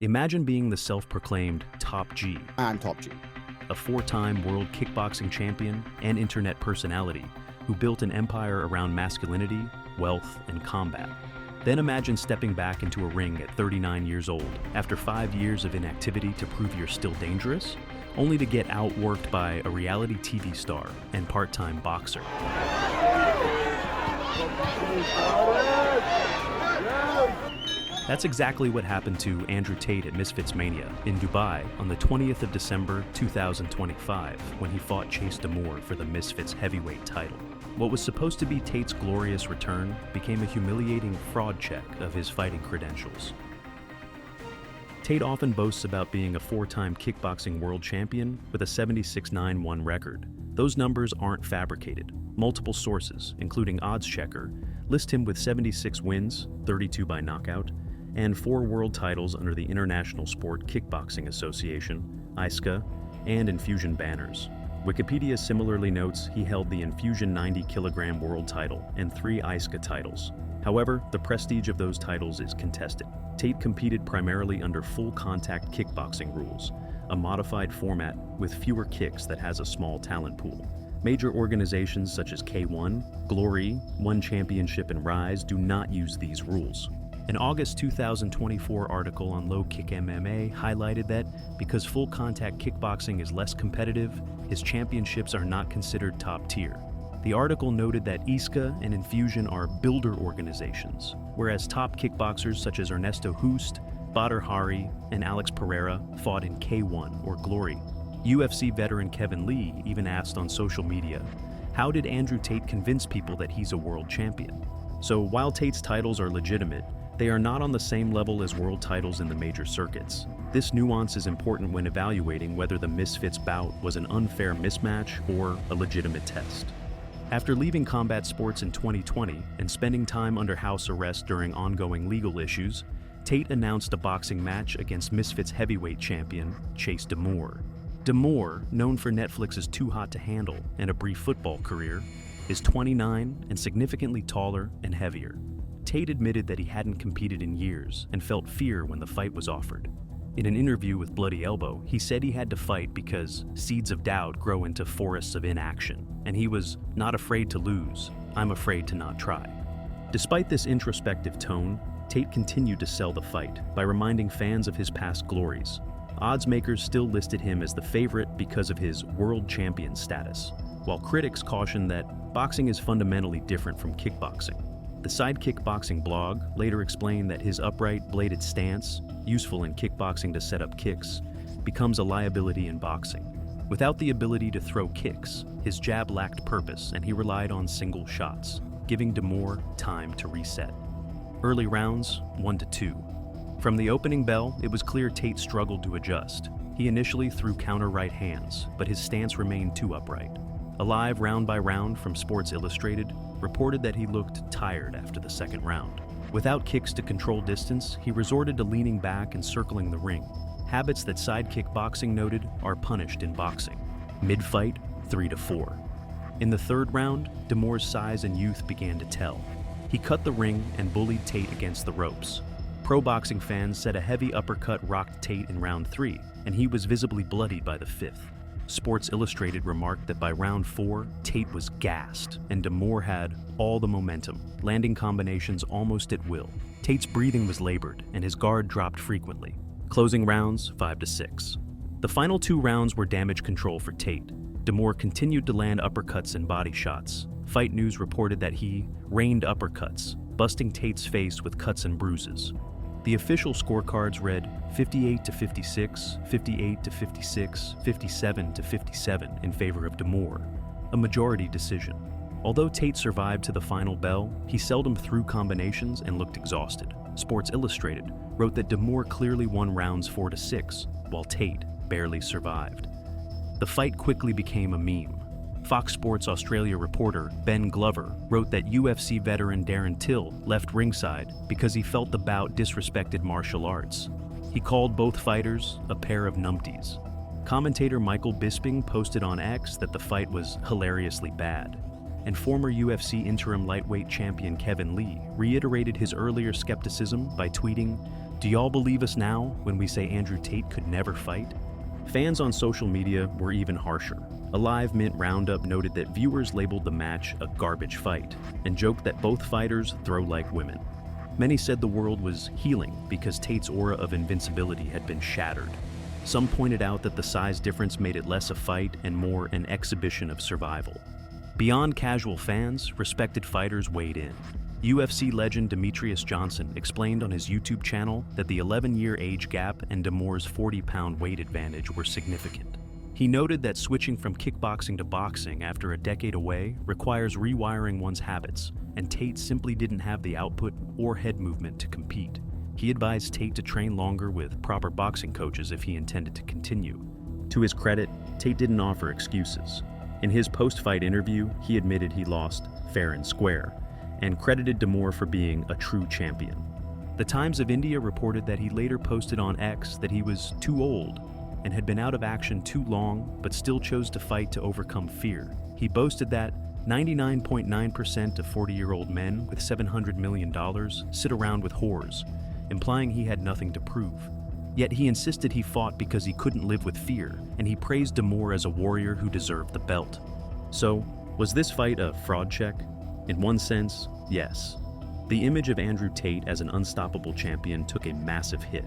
Imagine being the self-proclaimed Top G, I'm Top G. a four-time world kickboxing champion and internet personality who built an empire around masculinity, wealth, and combat. Then imagine stepping back into a ring at 39 years old after 5 years of inactivity to prove you're still dangerous, only to get outworked by a reality TV star and part-time boxer. That's exactly what happened to Andrew Tate at Misfits Mania in Dubai on the 20th of December 2025 when he fought Chase DeMoor for the Misfits heavyweight title. What was supposed to be Tate's glorious return became a humiliating fraud check of his fighting credentials. Tate often boasts about being a four-time kickboxing world champion with a 76-9-1 record. Those numbers aren't fabricated. Multiple sources, including Odds Checker, list him with 76 wins, 32 by knockout, and 4 world titles under the International Sport Kickboxing Association, ISKA, and Infusion banners. Wikipedia similarly notes he held the Infusion 90-kilogram world title and 3 ISKA titles. However, the prestige of those titles is contested. Tate competed primarily under full-contact kickboxing rules, a modified format with fewer kicks that has a small talent pool. Major organizations such as K1, Glory, One Championship, and Rise do not use these rules. An August 2024 article on Low Kick MMA highlighted that because full-contact kickboxing is less competitive, his championships are not considered top tier. The article noted that ISKA and Infusion are builder organizations, whereas top kickboxers such as Ernesto Hoost, Badr Hari, and Alex Pereira fought in K1 or Glory. UFC veteran Kevin Lee even asked on social media, how did Andrew Tate convince people that he's a world champion? So while Tate's titles are legitimate, they are not on the same level as world titles in the major circuits. This nuance is important when evaluating whether the Misfits bout was an unfair mismatch or a legitimate test. After leaving combat sports in 2020 and spending time under house arrest during ongoing legal issues, Tate announced a boxing match against Misfits heavyweight champion Chase DeMoor. DeMoor, known for Netflix's Too Hot to Handle and a brief football career, is 29 and significantly taller and heavier. Tate admitted that he hadn't competed in years and felt fear when the fight was offered. In an interview with Bloody Elbow, he said he had to fight because seeds of doubt grow into forests of inaction, and he was not afraid to lose. I'm afraid to not try. Despite this introspective tone, Tate continued to sell the fight by reminding fans of his past glories. Odds makers still listed him as the favorite because of his world champion status, while critics cautioned that boxing is fundamentally different from kickboxing. The Sidekick Boxing blog later explained that his upright, bladed stance, useful in kickboxing to set up kicks, becomes a liability in boxing. Without the ability to throw kicks, his jab lacked purpose and he relied on single shots, giving DeMoor time to reset. Early rounds, 1-2. From the opening bell, it was clear Tate struggled to adjust. He initially threw counter right hands, but his stance remained too upright. A live round by round from Sports Illustrated reported that he looked tired after the second round. Without kicks to control distance, he resorted to leaning back and circling the ring, habits that Sidekick Boxing noted are punished in boxing. Mid-fight, 3-4. In the third round, DeMoor's size and youth began to tell. He cut the ring and bullied Tate against the ropes. Pro boxing fans said a heavy uppercut rocked Tate in round 3, and he was visibly bloodied by the 5th. Sports Illustrated remarked that by round 4, Tate was gassed, and DeMoor had all the momentum, landing combinations almost at will. Tate's breathing was labored, and his guard dropped frequently. Closing rounds, 5-6. The final 2 rounds were damage control for Tate. DeMoor continued to land uppercuts and body shots. Fight News reported that he rained uppercuts, busting Tate's face with cuts and bruises. The official scorecards read 58-56, 58-56, 57-57 in favor of DeMoor, a majority decision. Although Tate survived to the final bell, he seldom threw combinations and looked exhausted. Sports Illustrated wrote that DeMoor clearly won rounds 4-6, while Tate barely survived. The fight quickly became a meme. Fox Sports Australia reporter Ben Glover wrote that UFC veteran Darren Till left ringside because he felt the bout disrespected martial arts. He called both fighters a pair of numpties. Commentator Michael Bisping posted on X that the fight was hilariously bad. and former UFC interim lightweight champion Kevin Lee reiterated his earlier skepticism by tweeting, "Do y'all believe us now when we say Andrew Tate could never fight?" Fans on social media were even harsher. A Live Mint roundup noted that viewers labeled the match a garbage fight and joked that both fighters throw like women. Many said the world was healing because Tate's aura of invincibility had been shattered. Some pointed out that the size difference made it less a fight and more an exhibition of survival. Beyond casual fans, respected fighters weighed in. UFC legend Demetrius Johnson explained on his YouTube channel that the 11-year age gap and DeMoor's 40-pound weight advantage were significant. He noted that switching from kickboxing to boxing after a decade away requires rewiring one's habits, and Tate simply didn't have the output or head movement to compete. He advised Tate to train longer with proper boxing coaches if he intended to continue. To his credit, Tate didn't offer excuses. In his post-fight interview, he admitted he lost fair and square, and credited DeMoor for being a true champion. The Times of India reported that he later posted on X that he was too old and had been out of action too long, but still chose to fight to overcome fear. He boasted that 99.9% of 40-year-old men with $700 million sit around with whores, implying he had nothing to prove. Yet he insisted he fought because he couldn't live with fear, and he praised DeMoor as a warrior who deserved the belt. So, was this fight a fraud check? In one sense, yes. The image of Andrew Tate as an unstoppable champion took a massive hit.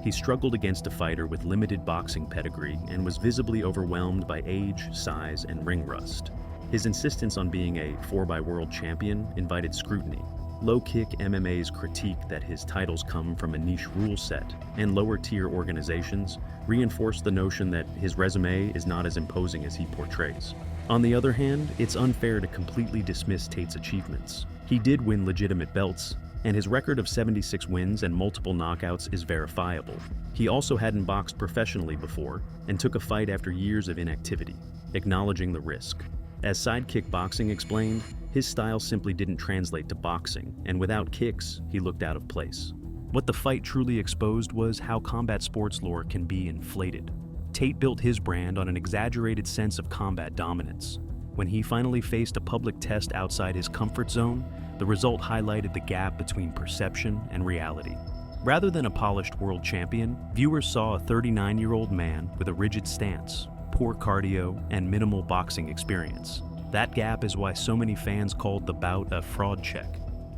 He struggled against a fighter with limited boxing pedigree and was visibly overwhelmed by age, size, and ring rust. His insistence on being a 4x world champion invited scrutiny. Low-kick MMA's critique that his titles come from a niche rule set and lower-tier organizations reinforced the notion that his resume is not as imposing as he portrays. On the other hand, it's unfair to completely dismiss Tate's achievements. He did win legitimate belts, and his record of 76 wins and multiple knockouts is verifiable. He also hadn't boxed professionally before and took a fight after years of inactivity, acknowledging the risk. As Sidekick Boxing explained, his style simply didn't translate to boxing, and without kicks, he looked out of place. What the fight truly exposed was how combat sports lore can be inflated. Tate built his brand on an exaggerated sense of combat dominance. When he finally faced a public test outside his comfort zone, the result highlighted the gap between perception and reality. Rather than a polished world champion, viewers saw a 39-year-old man with a rigid stance, poor cardio, and minimal boxing experience. That gap is why so many fans called the bout a fraud check.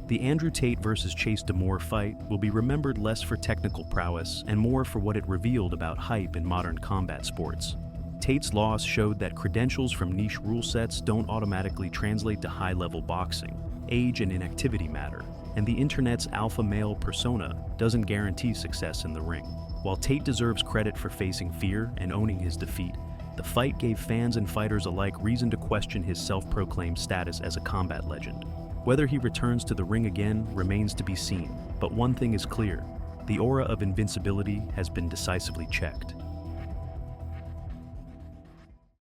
The Andrew Tate versus Chase DeMoor fight will be remembered less for technical prowess and more for what it revealed about hype in modern combat sports. Tate's loss showed that credentials from niche rule sets don't automatically translate to high-level boxing. Age and inactivity matter, and the internet's alpha male persona doesn't guarantee success in the ring. While Tate deserves credit for facing fear and owning his defeat, the fight gave fans and fighters alike reason to question his self-proclaimed status as a combat legend. Whether he returns to the ring again remains to be seen, but one thing is clear: the aura of invincibility has been decisively checked.